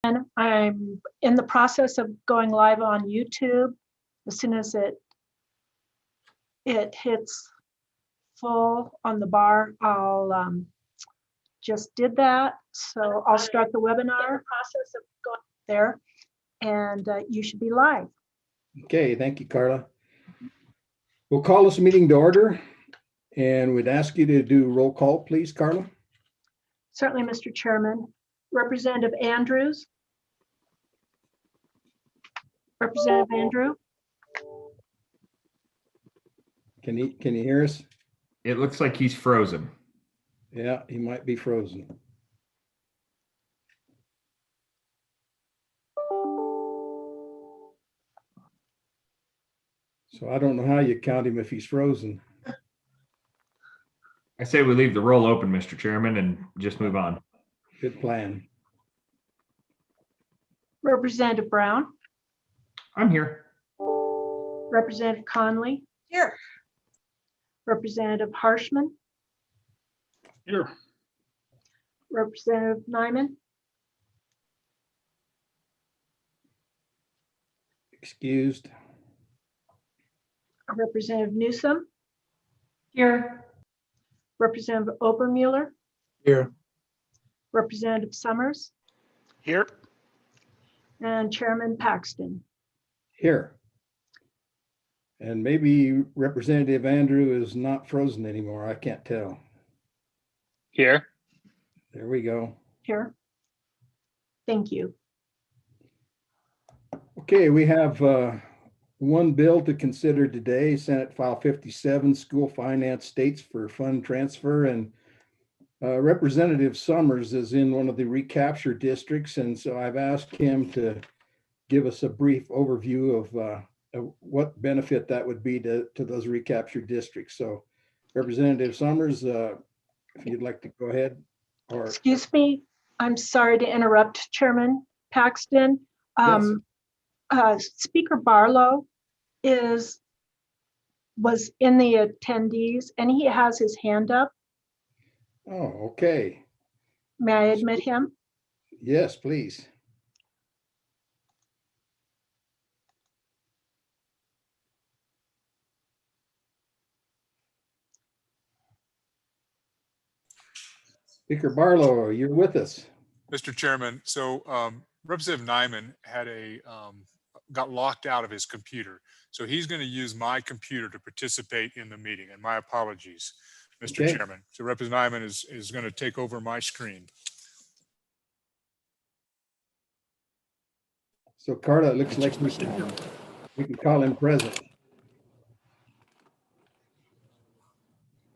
And I'm in the process of going live on YouTube. As soon as it hits full on the bar, I'll just did that. So I'll start the webinar process of going there, and you should be live. Okay, thank you, Carla. We'll call this meeting to order, and we'd ask you to do roll call, please, Carla. Certainly, Mr. Chairman. Representative Andrews. Representative Andrew. Can you hear us? It looks like he's frozen. Yeah, he might be frozen. So I don't know how you count him if he's frozen. I say we leave the roll open, Mr. Chairman, and just move on. Good plan. Representative Brown. I'm here. Representative Conley. Here. Representative Harshman. Here. Representative Nyman. Excused. Representative Newsom. Here. Representative Obermuller. Here. Representative Summers. Here. And Chairman Paxton. Here. And maybe Representative Andrew is not frozen anymore. I can't tell. Here. There we go. Here. Thank you. Okay, we have one bill to consider today, Senate File 57, School Finance States for Fund Transfer. And Representative Summers is in one of the recapture districts. And so I've asked him to give us a brief overview of what benefit that would be to those recapture districts. So Representative Summers, if you'd like to go ahead. Or Excuse me, I'm sorry to interrupt, Chairman Paxton. Speaker Barlow was in the attendees and he has his hand up. Oh, okay. May I admit him? Yes, please. Speaker Barlow, you're with us. Mr. Chairman, so Representative Nyman got locked out of his computer. So he's going to use my computer to participate in the meeting, and my apologies, Mr. Okay. Chairman. So Representative Nyman is going to take over my screen. So Carla, it looks like we can call him present.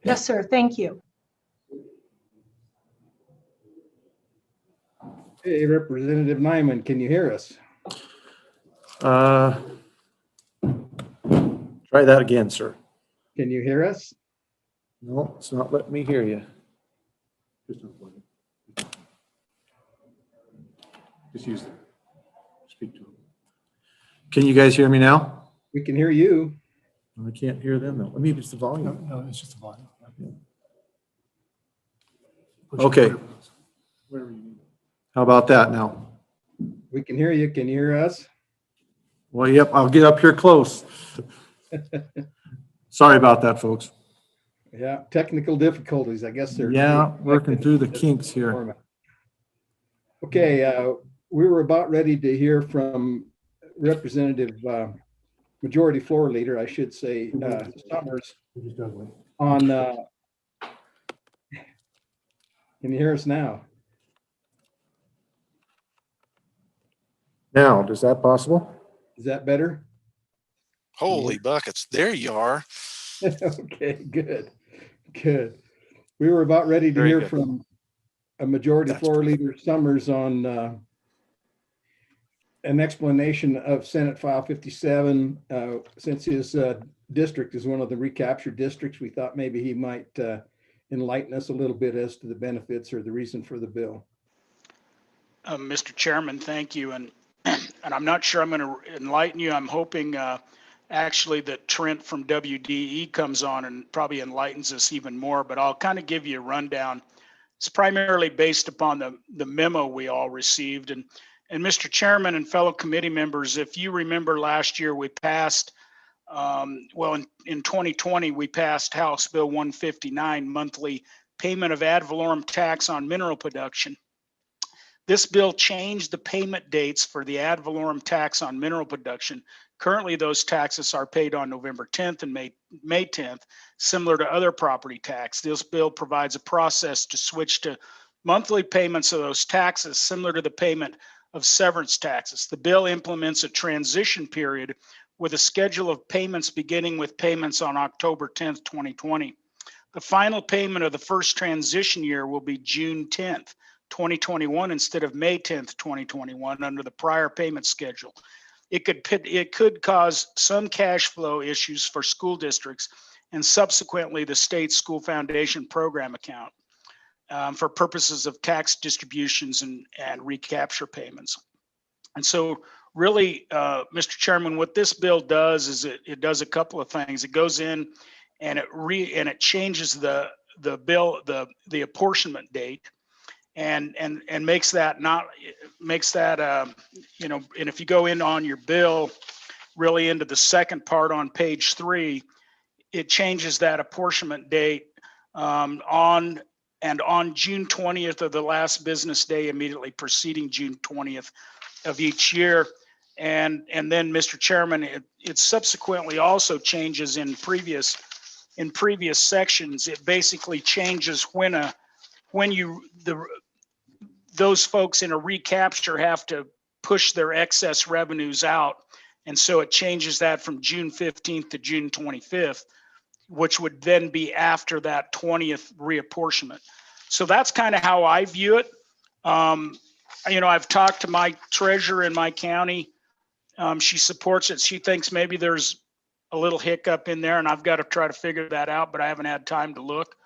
Yes, sir. Thank you. Hey, Representative Nyman, can you hear us? Try that again, sir. Can you hear us? No, it's not letting me hear you. Just use it. Speak to him. Can you guys hear me now? We can hear you. I can't hear them though. Let me just the volume. No, it's just a volume. Okay. Whatever you need. How about that now? We can hear you. Can you hear us? Well, yep, I'll get up here close. Sorry about that, folks. Yeah, technical difficulties, I guess they're. Yeah, working through the kinks here. Okay, we were about ready to hear from Representative Majority Floor Leader, I should say, Summers on, can you hear us now? Now, is that possible? Is that better? Holy buckets. There you are. Okay, good. We were about ready to Very hear good. from a Majority Floor Leader Summers on an explanation of Senate File 57. Since his district is one of the recaptured districts, we thought maybe he might enlighten us a little bit as to the benefits or the reason for the bill. Mr. Chairman, thank you. And I'm not sure I'm going to enlighten you. I'm hoping actually that Trent from WDE comes on and probably enlightens us even more, but I'll kind of give you a rundown. It's primarily based upon the memo we all received. And And Mr. Chairman and fellow committee members, if you remember last year, we passed, in 2020, we passed House Bill 159, monthly payment of ad valorem tax on mineral production. This bill changed the payment dates for the ad valorem tax on mineral production. Currently, those taxes are paid on November 10th and May 10th, similar to other property tax. This bill provides a process to switch to monthly payments of those taxes, similar to the payment of severance taxes. The bill implements a transition period with a schedule of payments beginning with payments on October 10th, 2020. The final payment of the first transition year will be June 10th, 2021 instead of May 10th, 2021 under the prior payment schedule. It could cause some cash flow issues for school districts and subsequently the state school foundation program account for purposes of tax distributions and recapture payments. And so really, Mr. Chairman, what this bill does is it does a couple of things. It goes in and it changes the apportionment date and makes that and if you go in on your bill really into the second part on page 3, it changes that apportionment date on June 20th of the last business day immediately preceding June 20th of each year. And then, Mr. Chairman, it subsequently also changes in previous sections. It basically changes those folks in a recapture have to push their excess revenues out. And so it changes that from June 15th to June 25th, which would then be after that 20th reapportionment. So that's kind of how I view it. I've talked to my treasurer in my county. She supports it. She thinks maybe there's a little hiccup in there and I've got to try to figure that out, but I haven't had time to look.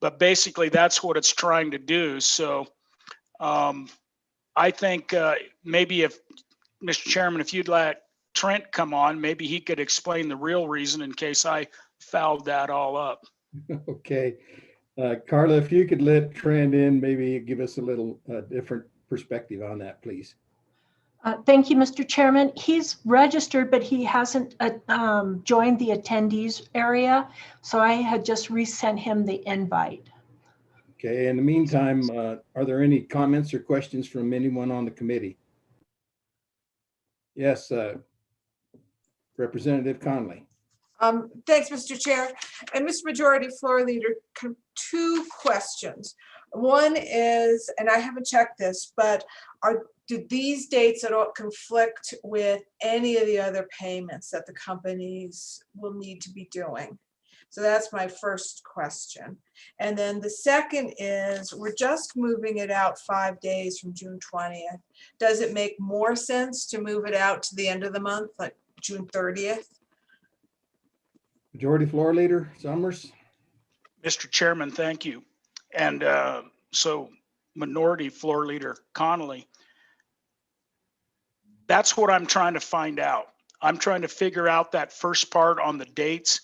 But basically that's what it's trying to do. So I think maybe if, Mr. Chairman, if you'd let Trent come on, maybe he could explain the real reason in case I fouled that all up. Okay. Carla, if you could let Trent in, maybe give us a little different perspective on that, please. Thank you, Mr. Chairman. He's registered, but he hasn't joined the attendees area. So I had just resent him the invite. Okay, in the meantime, are there any comments or questions from anyone on the committee? Yes, Representative Conley. Thanks, Mr. Chair. And Mr. Majority Floor Leader, two questions. One is, and I haven't checked this, but do these dates at all conflict with any of the other payments that the companies will need to be doing? So that's my first question. And then the second is, we're just moving it out 5 days from June 20th. Does it make more sense to move it out to the end of the month, like June 30th? Majority Floor Leader Summers. Mr. Chairman, thank you. And so Minority Floor Leader Connolly, that's what I'm trying to find out. I'm trying to figure out that first part on the dates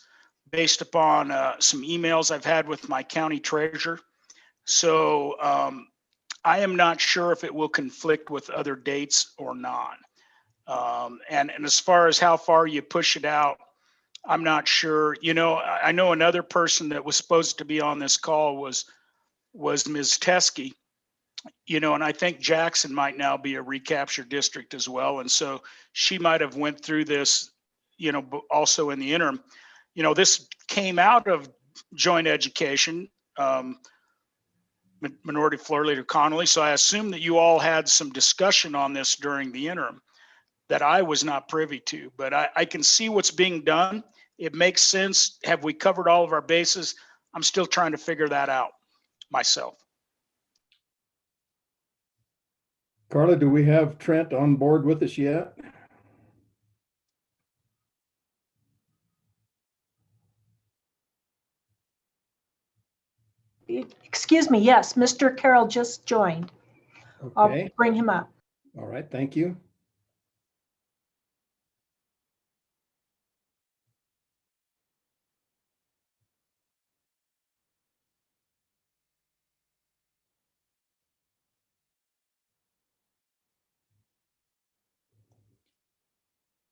based upon some emails I've had with my county treasurer. So I am not sure if it will conflict with other dates or not. And as far as how far you push it out, I'm not sure. I know another person that was supposed to be on this call was Ms. Teskey, and I think Jackson might now be a recapture district as well. And so she might have went through this, also in the interim. This came out of joint education, Minority Floor Leader Connolly. So I assume that you all had some discussion on this during the interim that I was not privy to, but I can see what's being done. It makes sense. Have we covered all of our bases? I'm still trying to figure that out myself. Carla, do we have Trent on board with us yet? Excuse me, yes, Mr. Carroll just joined. I'll Okay, bring him up. all right, thank you.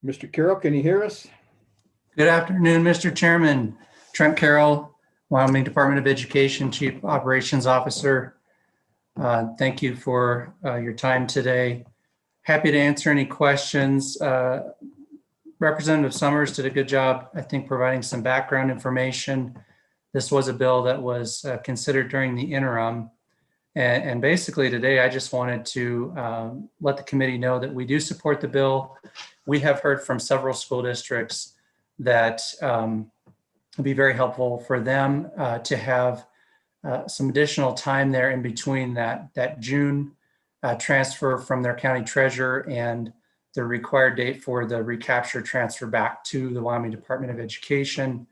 Mr. Carroll, can you hear us? Good afternoon, Mr. Chairman. Trent Carroll, Wyoming Department of Education, Chief Operations Officer. Thank you for your time today. Happy to answer any questions. Representative Summers did a good job, I think, providing some background information. This was a bill that was considered during the interim. And basically today, I just wanted to let the committee know that we do support the bill. We have heard from several school districts that it'd be very helpful for them to have some additional time there in between that June transfer from their county treasurer and the required date for the recapture transfer back to the Wyoming Department of Education.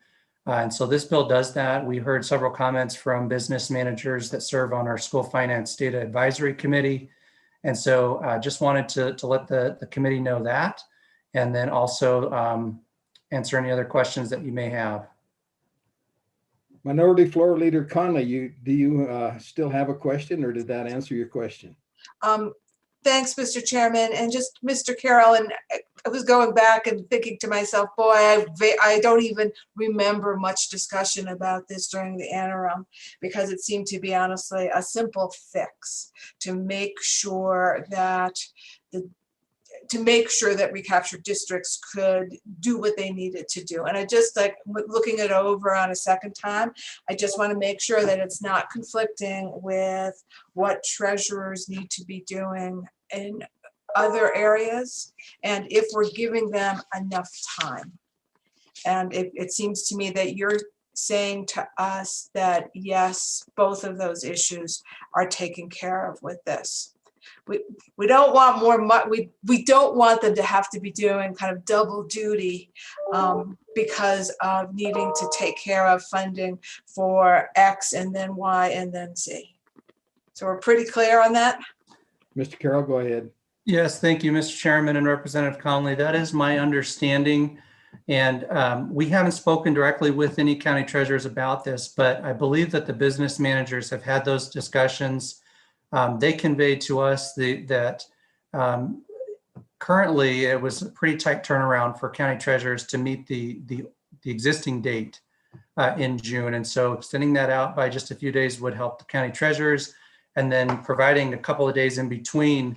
And so this bill does that. We heard several comments from business managers that serve on our School Finance Data Advisory Committee. And so just wanted to let the committee know that, and then also answer any other questions that you may have. Minority Floor Leader Conley, do you still have a question, or did that answer your question? Thanks, Mr. Chairman, and just Mr. Carroll, and I was going back and thinking to myself, boy, I don't even remember much discussion about this during the interim, because it seemed to be honestly a simple fix to make sure that recapture districts could do what they needed to do. And I just, like, looking it over on a second time, I just want to make sure that it's not conflicting with what treasurers need to be doing in other areas, and if we're giving them enough time. And it seems to me that you're saying to us that, yes, both of those issues are taken care of with this. We don't want more, we don't want them to have to be doing kind of double duty because of needing to take care of funding for X and then Y and then Z. So we're pretty clear on that? Mr. Carroll, go ahead. Yes, thank you, Mr. Chairman and Representative Conley. That is my understanding. And we haven't spoken directly with any county treasurers about this, but I believe that the business managers have had those discussions. They conveyed to us that currently it was a pretty tight turnaround for county treasurers to meet the existing date in June. And so extending that out by just a few days would help the county treasurers, and then providing a couple of days in between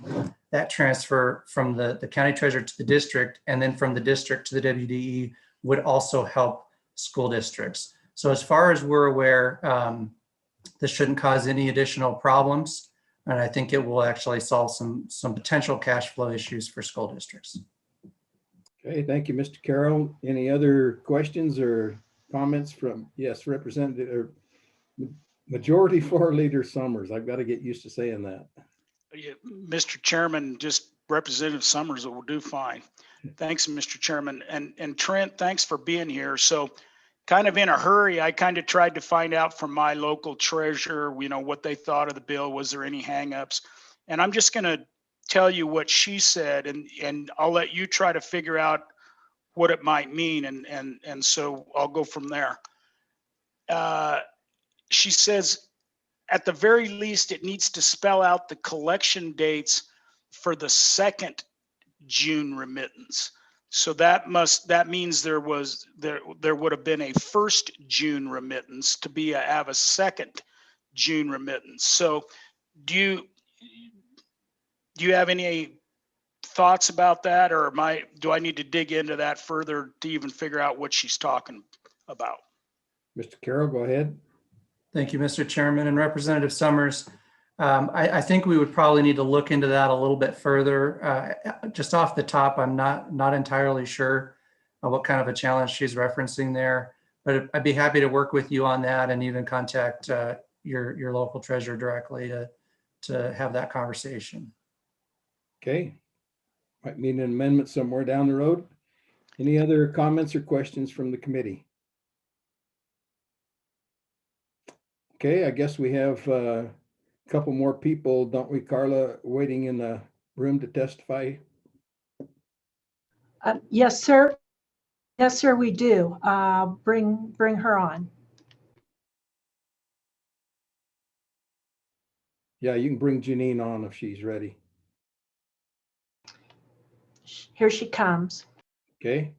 that transfer from the county treasurer to the district and then from the district to the WDE would also help school districts. So as far as we're aware, this shouldn't cause any additional problems. And I think it will actually solve some potential cash flow issues for school districts. Okay, thank you, Mr. Carroll. Any other questions or comments from, yes, Representative or Majority Floor Leader Summers? I've got to get used to saying that. Yeah, Mr. Chairman, just Representative Summers will do fine. Thanks, Mr. Chairman. And Trent, thanks for being here. So kind of in a hurry, I kind of tried to find out from my local treasurer, what they thought of the bill. Was there any hangups? And I'm just going to tell you what she said, and I'll let you try to figure out what it might mean. And so I'll go from there. She says, at the very least, it needs to spell out the collection dates for the second June remittance. So that means there would have been a first June remittance to have a second June remittance. So do you have any thoughts about that, or do I need to dig into that further to even figure out what she's talking about? Mr. Carroll, go ahead. Thank you, Mr. Chairman and Representative Summers. I think we would probably need to look into that a little bit further. Just off the top, I'm not entirely sure what kind of a challenge she's referencing there, but I'd be happy to work with you on that and even contact your local treasurer directly to have that conversation. Okay. Might need an amendment somewhere down the road. Any other comments or questions from the committee? Okay, I guess we have a couple more people, don't we, Carla, waiting in the room to testify? Yes, sir. Yes, sir, we do. Bring her on. Yeah, you can bring Janine on if she's ready. Here she comes. Okay.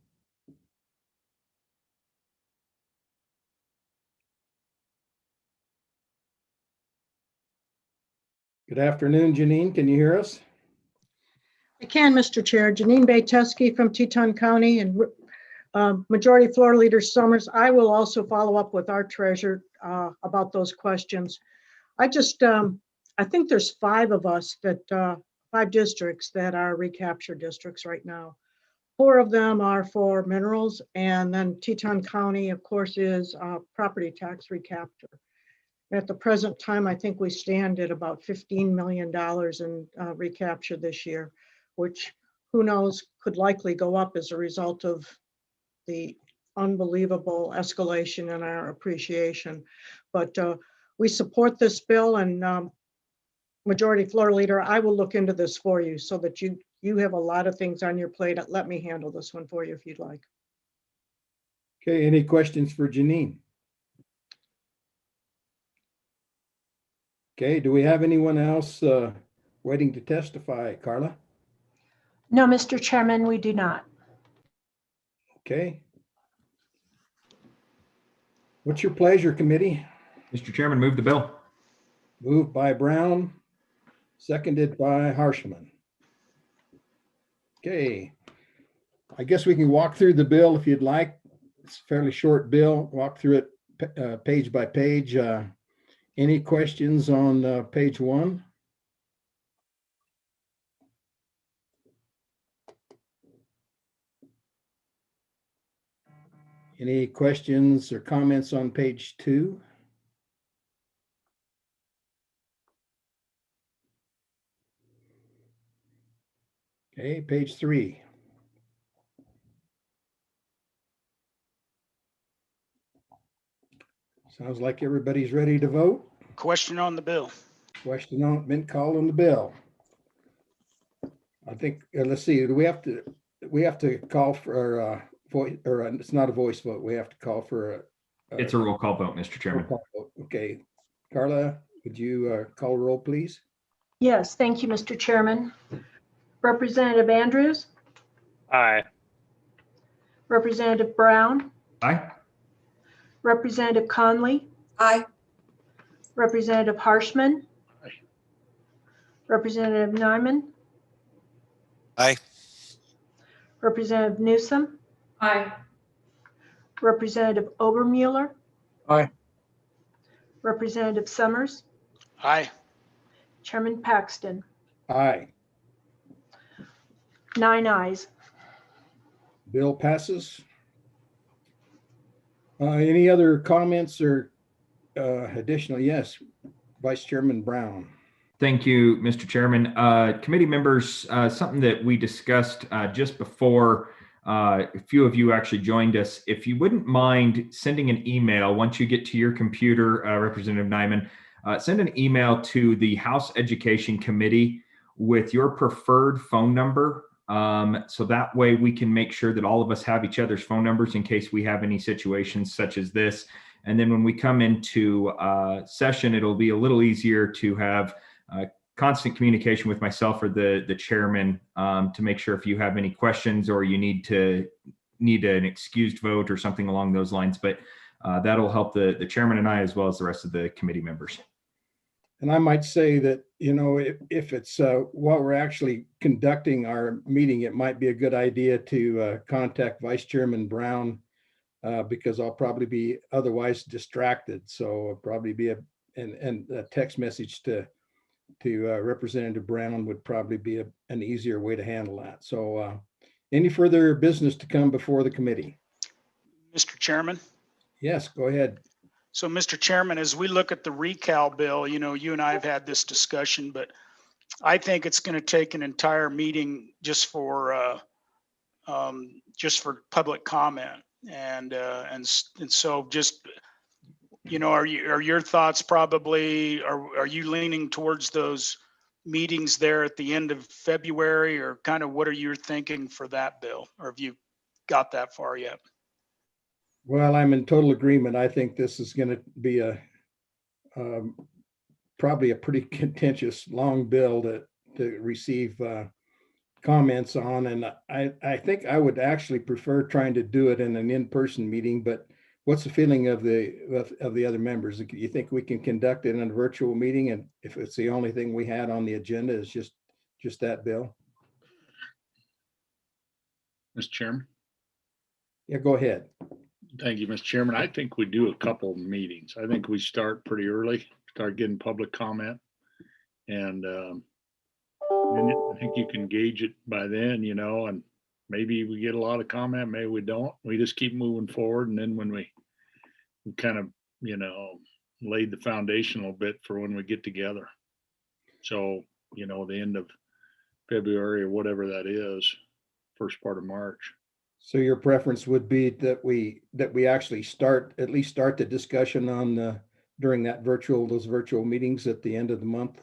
Good afternoon, Janine. Can you hear us? I can, Mr. Chair. Janine Bayteski from Teton County and Majority Floor Leader Summers. I will also follow up with our treasurer about those questions. I think there's 5 of us that, 5 districts that are recapture districts right now. 4 of them are for minerals, and then Teton County, of course, is property tax recapture. At the present time, I think we stand at about $15 million in recapture this year, which who knows could likely go up as a result of the unbelievable escalation in our appreciation. But we support this bill, and Majority Floor Leader, I will look into this for you so that you have a lot of things on your plate. Let me handle this one for you if you'd like. Okay, any questions for Janine? Okay, do we have anyone else waiting to testify, Carla? No, Mr. Chairman, we do not. Okay. What's your pleasure, committee? Mr. Chairman, move the bill. Moved by Brown, seconded by Harshman. Okay. I guess we can walk through the bill if you'd like. It's a fairly short bill. Walk through it page by page. Any questions on page 1? Any questions or comments on page 2? Okay, page 3. Sounds like everybody's ready to vote. Question on the bill. Question on, been called on the bill. I think, let's see, do we have to call for voice, or it's not a voice vote. We have to call for It's a roll call vote, Mr. Chairman. roll call vote. Okay. Carla, would you call roll, please? Yes, thank you, Mr. Chairman. Representative Andrews, Aye. Representative Brown, Aye. Representative Conley, Aye. Representative Harshman, Aye. Representative Nyman, Aye. Representative Newsom, Aye. Representative Obermueller, Aye. Representative Summers, Aye. Chairman Paxton. Aye. 9 ayes. Bill passes. Any other comments or additional? Yes, Vice Chairman Brown. Thank you, Mr. Chairman. Committee members, something that we discussed just before a few of you actually joined us. If you wouldn't mind sending an email once you get to your computer, Representative Nyman, send an email to the House Education Committee with your preferred phone number. So that way we can make sure that all of us have each other's phone numbers in case we have any situations such as this. And then when we come into session, it'll be a little easier to have constant communication with myself or the chairman to make sure if you have any questions or you need an excused vote or something along those lines. But that'll help the chairman and I, as well as the rest of the committee members. And I might say that, you know, if it's while we're actually conducting our meeting, it might be a good idea to contact Vice Chairman Brown because I'll probably be otherwise distracted. So it'll probably be a text message to Representative Brown would probably be an easier way to handle that. So any further business to come before the committee? Mr. Chairman. Yes, go ahead. So, Mr. Chairman, as we look at the recal bill, you know, you and I have had this discussion, but I think it's going to take an entire meeting just for public comment. And so just, you know, are your thoughts probably, are you leaning towards those meetings there at the end of February, or kind of what are you thinking for that bill? Or have you got that far yet? Well, I'm in total agreement. I think this is going to be probably a pretty contentious, long bill to receive comments on, and I think I would actually prefer trying to do it in an in-person meeting, but what's the feeling of the other members? Do you think we can conduct it in a virtual meeting? And if it's the only thing we had on the agenda is just that bill? Mr. Chairman. Yeah, go ahead. Thank you, Mr. Chairman. I think we do a couple meetings. I think we start pretty early, start getting public comment. And I think you can gauge it by then, you know, and maybe we get a lot of comment, maybe we don't. We just keep moving forward. And then when we kind of, you know, laid the foundation a little bit for when we get together. So, you know, the end of February or whatever that is, first part of March. So your preference would be that we actually at least start the discussion on during those virtual meetings at the end of the month?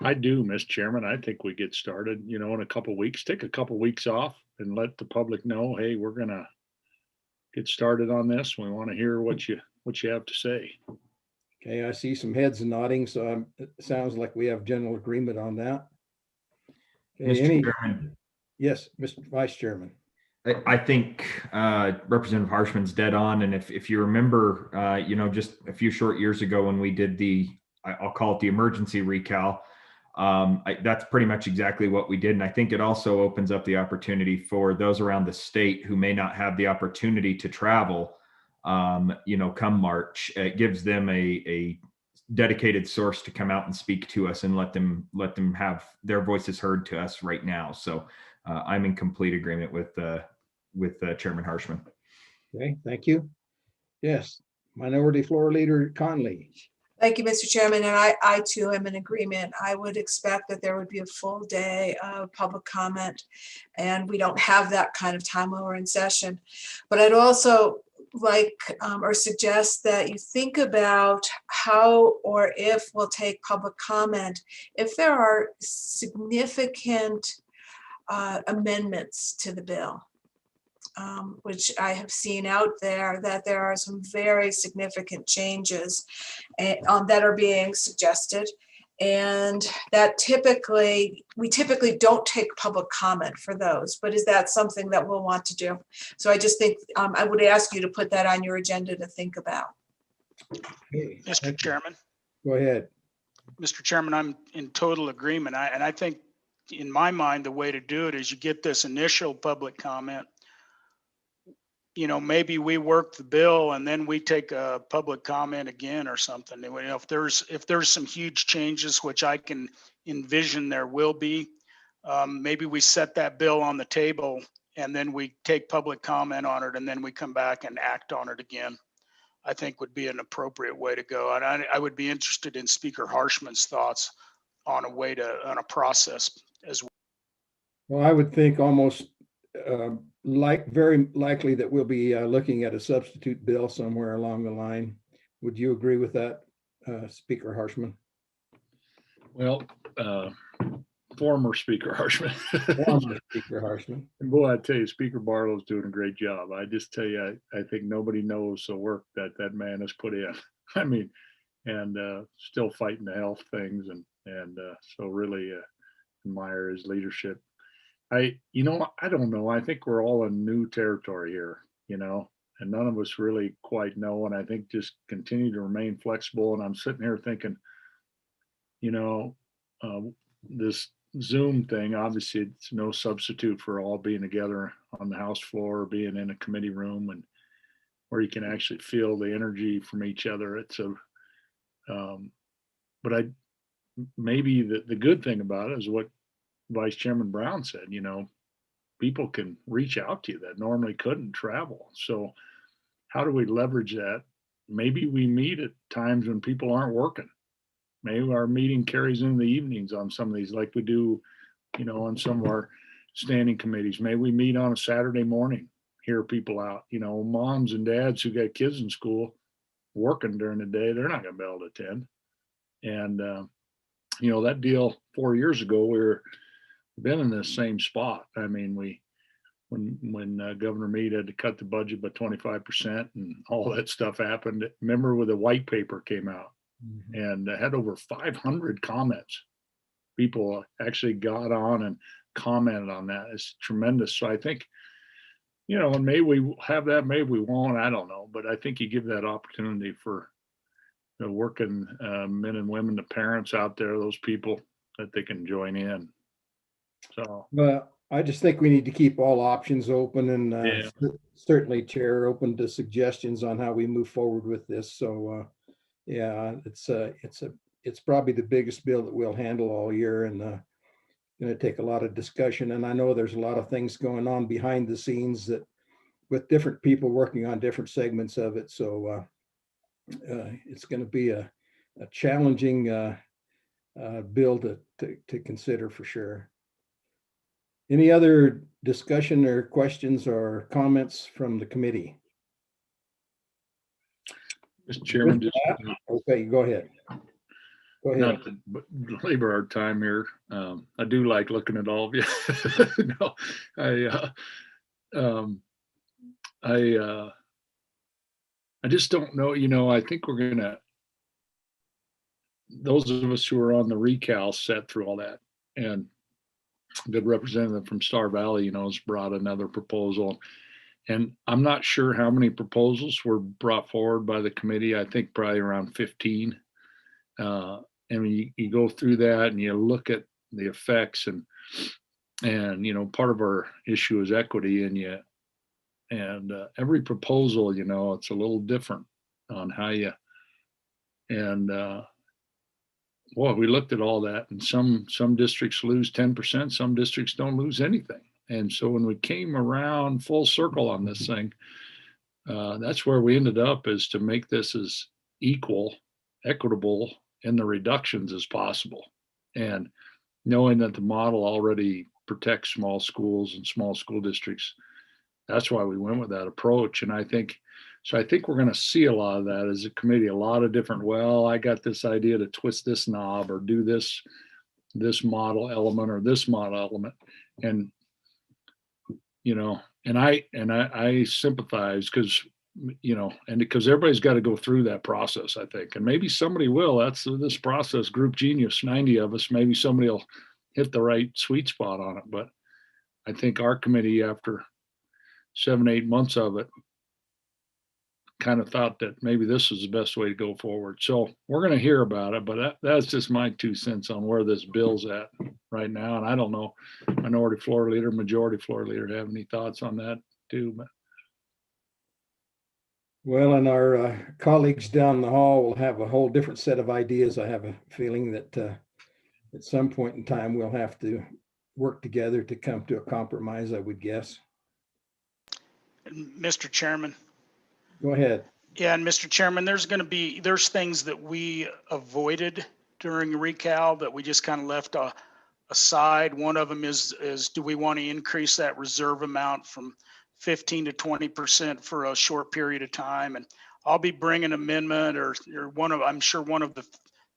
I do, Mr. Chairman. I think we get started, you know, in a couple of weeks, take a couple of weeks off and let the public know, hey, we're gonna get started on this. We want to hear what you have to say. Okay, I see some heads nodding, so it sounds like we have general agreement on that. Okay, Mr. Chairman, yes, Mr. Vice Chairman. I think Representative Harshman's dead on. And if you remember, you know, just a few short years ago when we did I'll call it the emergency recal, that's pretty much exactly what we did. And I think it also opens up the opportunity for those around the state who may not have the opportunity to travel, you know, come March. It gives them a dedicated source to come out and speak to us and let them have their voices heard to us right now. So I'm in complete agreement with Chairman Harshman. Okay, thank you. Yes, Minority Floor Leader Conley. Thank you, Mr. Chairman, and I too am in agreement. I would expect that there would be a full day of public comment, and we don't have that kind of time while we're in session. But I'd also like or suggest that you think about how or if we'll take public comment if there are significant amendments to the bill. Which I have seen out there, that there are some very significant changes that are being suggested. And that we typically don't take public comment for those, but is that something that we'll want to do? So I just think I would ask you to put that on your agenda to think about. Okay, Mr. Chairman. go ahead. Mr. Chairman, I'm in total agreement. And I think in my mind, the way to do it is you get this initial public comment. You know, maybe we work the bill and then we take a public comment again or something. You know, if there's some huge changes, which I can envision there will be, maybe we set that bill on the table and then we take public comment on it and then we come back and act on it again. I think would be an appropriate way to go. And I would be interested in Speaker Harshman's thoughts on a process as well. Well, I would think almost very likely that we'll be looking at a substitute bill somewhere along the line. Would you agree with that, Speaker Harshman? Well, former Speaker Harshman. Former Speaker Harshman. And boy, I tell you, Speaker Barlow's doing a great job. I just tell you, I think nobody knows the work that man has put in. I mean, and still fighting the health things, and so really admire his leadership. I don't know. I think we're all in new territory here, you know, and none of us really quite know. And I think just continue to remain flexible. And I'm sitting here thinking, you know, this Zoom thing, obviously it's no substitute for all being together on the House floor or being in a committee room and where you can actually feel the energy from each other. But maybe the good thing about it is what Vice Chairman Brown said, you know, people can reach out to you that normally couldn't travel. So how do we leverage that? Maybe we meet at times when people aren't working. Maybe our meeting carries into the evenings on some of these, like we do, you know, on some of our standing committees. Maybe we meet on a Saturday morning, hear people out, you know, moms and dads who got kids in school working during the day, they're not going to be able to attend. And, you know, that deal 4 years ago, we've been in this same spot. I mean, when Governor Meade had to cut the budget by 25% and all that stuff happened, remember when the white paper came out and had over 500 comments. People actually got on and commented on that. It's tremendous. So I think, you know, and maybe we have that, maybe we won't, I don't know. But I think you give that opportunity for the working men and women, the parents out there, those people, that they can join in. So, Well, I just think we need to keep all options open and Yeah. certainly, Chair, open to suggestions on how we move forward with this. So, yeah, it's probably the biggest bill that we'll handle all year, and going to take a lot of discussion. And I know there's a lot of things going on behind the scenes that with different people working on different segments of it. So it's going to be a challenging bill to consider for sure. Any other discussion or questions or comments from the committee? Mr. Chairman, With just Okay, go ahead. Go ahead. not to belabor our time here. I do like looking at all of you. No, I just don't know, you know, I think we're gonna, those of us who are on the recal sat through all that, and good representative from Star Valley, you know, has brought another proposal. And I'm not sure how many proposals were brought forward by the committee. I think probably around 15. I mean, you go through that and you look at the effects, and you know, part of our issue is equity, and every proposal, you know, it's a little different on how you, and well, we looked at all that, and some districts lose 10%, some districts don't lose anything. And so when we came around full circle on this thing, that's where we ended up, is to make this as equitable in the reductions as possible. And knowing that the model already protects small schools and small school districts, that's why we went with that approach. And I think we're going to see a lot of that as a committee, a lot of different, well, I got this idea to twist this knob or do this model element or this model element. And, you know, and I sympathize, because, you know, and because everybody's got to go through that process, I think, and maybe somebody will. That's this process, group genius, 90 of us, maybe somebody will hit the right sweet spot on it. But I think our committee, after 7-8 months of it, kind of thought that maybe this is the best way to go forward. So we're going to hear about it, but that's just my 2 cents on where this bill's at right now. And I don't know, minority floor leader, majority floor leader, have any thoughts on that too? But Well, and our colleagues down the hall will have a whole different set of ideas. I have a feeling that at some point in time, we'll have to work together to come to a compromise, I would guess. Mr. Chairman. Go ahead. Yeah, and Mr. Chairman, there's things that we avoided during recal that we just kind of left aside. One of them is do we want to increase that reserve amount from 15 to 20% for a short period of time? And I'll be bringing an amendment, or I'm sure one of the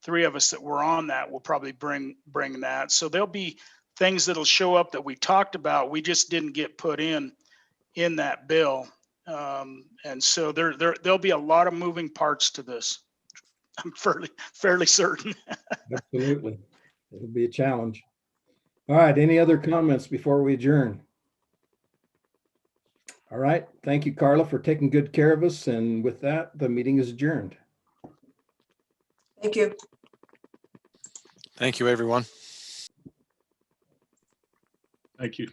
three of us that were on that will probably bring that. So there'll be things that'll show up that we talked about, we just didn't get put in that bill. And so there'll be a lot of moving parts to this. I'm fairly certain. Absolutely. It'll be a challenge. All right. Any other comments before we adjourn? All right. Thank you, Carla, for taking good care of us. And with that, the meeting is adjourned. Thank you. Thank you, everyone. thank you.